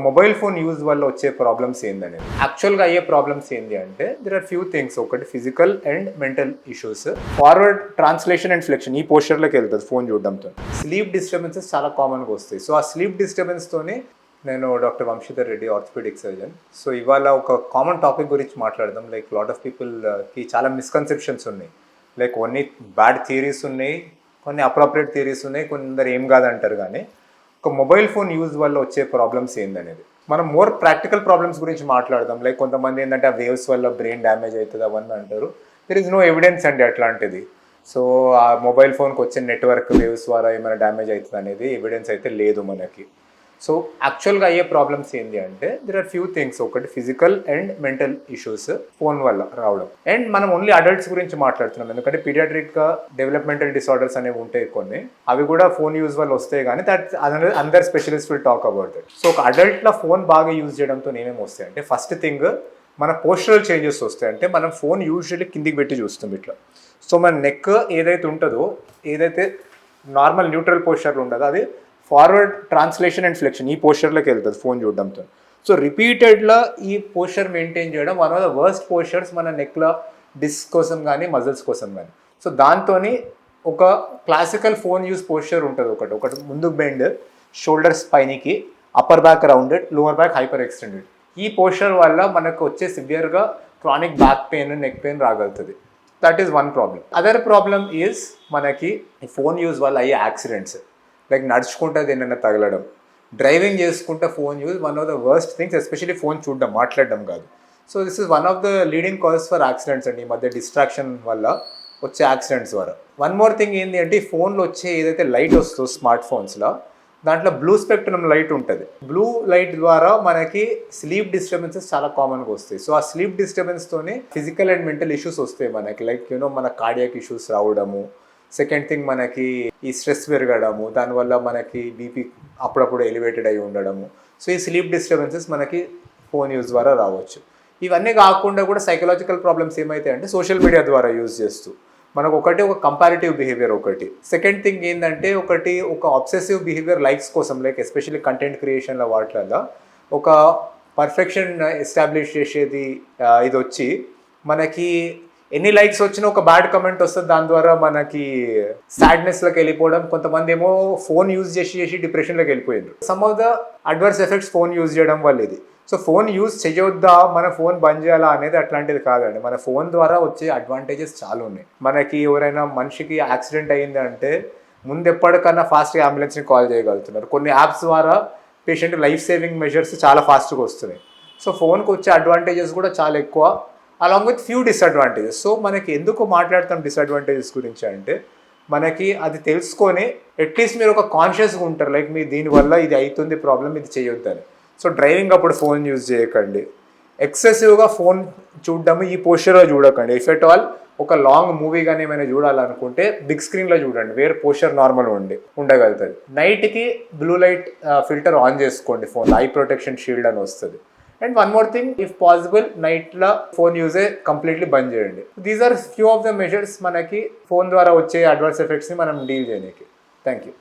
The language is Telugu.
మొబైల్ ఫోన్ యూజ్ వల్ల వచ్చే ప్రాబ్లమ్స్ ఏందనేది యాక్చువల్గా అయ్యే ప్రాబ్లమ్స్ ఏంటి అంటే దెర్ ఆర్ ఫ్యూ థింగ్స్. ఒకటి physical and mental issues. Forward translation and flexion ఈ పోస్చర్లోకి వెళ్తుంది ఫోన్ చూడడంతో. స్లీప్ డిస్టర్బెన్సెస్ చాలా కామన్గా వస్తాయి. సో ఆ స్లీప్ డిస్టర్బెన్స్తోనే నేను doctor Vamshidhar Reddy, orthopaedic surgeon. So ఇవాళ ఒక కామన్ టాపిక్ గురించి మాట్లాడదాం. లైక్ లాట్ ఆఫ్ పీపుల్కి చాలా మిస్కన్సెప్షన్స్ ఉన్నాయి. లైక్ కొన్ని బ్యాడ్ థియరీస్ ఉన్నాయి, కొన్ని అప్రాప్రియేట్ థియరీస్ ఉన్నాయి, కొందరు ఏం కాదంటారు. కానీ ఒక మొబైల్ ఫోన్ యూజ్ వల్ల వచ్చే ప్రాబ్లమ్స్ ఏందనేది మనం మోర్ ప్రాక్టికల్ ప్రాబ్లమ్స్ గురించి మాట్లాడదాం. లైక్ కొంతమంది ఏంటంటే ఆ వేవ్స్ వల్ల బ్రెయిన్ డ్యామేజ్ అవుతుంది అవన్నీ అంటారు. దెర్ ఇస్ నో ఎవిడెన్స్ అండి అట్లాంటిది. సో ఆ మొబైల్ ఫోన్కి వచ్చే నెట్వర్క్ వేవ్స్ ద్వారా ఏమైనా డ్యామేజ్ అవుతుంది అనేది ఎవిడెన్స్ అయితే లేదు మనకి. సో యాక్చువల్గా అయ్యే ప్రాబ్లమ్స్ ఏంటి అంటే దెర్ ఆర్ ఫ్యూ థింగ్స్. ఒకటి physical and mental issues phone వల్ల రావడం. అండ్ మనం ఓన్లీ అడల్ట్స్ గురించి మాట్లాడుతున్నాం, ఎందుకంటే పీడియాట్రిక్గా డెవలప్మెంటల్ డిసార్డర్స్ అనేవి ఉంటాయి కొన్ని. అవి కూడా ఫోన్ యూజ్ వల్ల వస్తాయి, కానీ దట్ అందర్ specialist will talk about that. So ఒక అడల్ట్లో ఫోన్ బాగా యూజ్ చేయడంతో ఏమేమి వస్తాయి అంటే ఫస్ట్ థింగ్ మన పోస్చరల్ చేంజెస్ వస్తాయి. అంటే మనం ఫోన్ యూజువల్లీ కిందికి పెట్టి చూస్తాం ఇట్లా. సో మన నెక్ ఏదైతే ఉంటుందో, ఏదైతే నార్మల్ న్యూట్రల్ పోస్చర్లో ఉండదో అది ఫార్వర్డ్ ట్రాన్స్లేషన్ అండ్ ఫ్లెక్షన్ ఈ పోస్చర్లోకి వెళ్తుంది ఫోన్ చూడడంతో. సో రిపీటెడ్గా ఈ పోస్చర్ మెయింటైన్ చేయడం one of the worst postures మన నెక్లో డిస్క్ కోసం కానీ మజిల్స్ కోసం కానీ. సో దాంతో ఒక క్లాసికల్ ఫోన్ యూజ్ పోస్చర్ ఉంటుంది. ఒకటి ముందుకు బెండ్, షోల్డర్స్ పైనకి, upper back rounded, lower back hyper extended. ఈ పోస్చర్ వల్ల మనకు వచ్చే సివియర్గా chronic back pain, neck pain రాగలుగుతుంది. That is one problem. Other problem is మనకి ఫోన్ యూజ్ వల్ల అయ్యే యాక్సిడెంట్స్. లైక్ నడుచుకుంటే దేనైనా తగలడం, డ్రైవింగ్ చేసుకుంటే phone use one of the worst things, especially phone చూడడం, మాట్లాడడం కాదు. So this is one of the leading causes for accidents అండి. ఈ మధ్య డిస్ట్రాక్షన్ వల్ల వచ్చే యాక్సిడెంట్స్ ద్వారా. వన్ మోర్ థింగ్ ఏంటి అంటే ఈ ఫోన్లో వచ్చే ఏదైతే లైట్ వస్తుందో స్మార్ట్ ఫోన్స్లో, దాంట్లో బ్లూ స్పెక్ట్రమ్ లైట్ ఉంటుంది. బ్లూ లైట్ ద్వారా మనకి స్లీప్ డిస్టర్బెన్సెస్ చాలా కామన్గా వస్తాయి. సో ఆ స్లీప్ డిస్టర్బెన్స్తోనే ఫిజికల్ అండ్ మెంటల్ ఇష్యూస్ వస్తాయి మనకి. లైక్ మన కార్డియాక్ ఇష్యూస్ రావడము. సెకండ్ థింగ్ మనకి ఈ స్ట్రెస్ పెరగడము, దానివల్ల మనకి బీపీ అప్పుడప్పుడు ఎలివేటెడ్ అయి ఉండడము. సో ఈ స్లీప్ డిస్టర్బెన్సెస్ మనకి ఫోన్ యూజ్ ద్వారా రావచ్చు. ఇవన్నీ కాకుండా కూడా సైకలాజికల్ ప్రాబ్లమ్స్ ఏమైతాయి అంటే సోషల్ మీడియా ద్వారా యూజ్ చేస్తూ మనకు ఒక కంపారిటివ్ బిహేవియర్ ఒకటి. సెకండ్ థింగ్ ఏంటంటే ఒక అబ్సెసివ్ బిహేవియర్ లైక్స్ కోసం, లైక్ ఎస్పెషల్లీ కంటెంట్ క్రియేషన్ల వాటిల్లో ఒక పర్ఫెక్షన్ ఎస్టాబ్లిష్ చేసేది ఇది వచ్చి మనకి ఎన్ని లైక్స్ వచ్చినా ఒక బ్యాడ్ కమెంట్ వస్తుంది, దాని ద్వారా మనకి సాడ్నెస్లోకి వెళ్ళిపోవడం. కొంతమంది ఏమో ఫోన్ యూజ్ చేసి డిప్రెషన్లోకి వెళ్ళిపోయారు. Some of the adverse effects phone use చేయడం వల్ల ఇది. సో ఫోన్ యూజ్ చేయొద్దా, మన ఫోన్ బంద్ చేయాలా అనేది అట్లాంటిది కాదండి. మన ఫోన్ ద్వారా వచ్చే అడ్వాంటేజెస్ చాలా ఉన్నాయి. మనకి ఎవరైనా మనిషికి యాక్సిడెంట్ అయ్యింది అంటే ముందు ఎప్పటికన్నా ఫాస్ట్గా అంబులెన్స్ని కాల్ చేయగలుగుతున్నారు. కొన్ని యాప్స్ ద్వారా పేషెంట్ లైఫ్ సేవింగ్ మెజర్స్ చాలా ఫాస్ట్గా వస్తున్నాయి. సో ఫోన్కి వచ్చే అడ్వాంటేజెస్ కూడా చాలా ఎక్కువ, along with few disadvantages. So మనకి ఎందుకు మాట్లాడతాం డిసడ్వాంటేజెస్ గురించి అంటే మనకి అది తెలుసుకొని అట్లీస్ట్ మీరు ఒక కాన్షియస్గా ఉంటారు. లైక్ మీ దీనివల్ల ఇది అవుతుంది ప్రాబ్లం, ఇది చేయొద్దని. సో డ్రైవింగ్ అప్పుడు ఫోన్ యూజ్ చేయకండి. ఎక్సెసివ్గా ఫోన్ చూడడము ఈ పోస్చర్లో చూడకండి. ఇఫ్ ఎట్ ఆల్ ఒక లాంగ్ మూవీ కానీ ఏమైనా చూడాలనుకుంటే బిగ్ స్క్రీన్లో చూడండి, వేరే పోస్చర్ నార్మల్ ఉండగలుగుతుంది. నైట్కి బ్లూ లైట్ ఫిల్టర్ ఆన్ చేసుకోండి, ఫోన్ ఐ ప్రొటెక్షన్ షీల్డ్ అని వస్తుంది. And one more thing, if possible నైట్లో ఫోన్ యూజే కంప్లీట్లీ బంద్ చేయండి. These are few of the measures మనకి ఫోన్ ద్వారా వచ్చే అడ్వర్స్ ఎఫెక్ట్స్ని మనం డీల్ చేయడానికి. Thank you.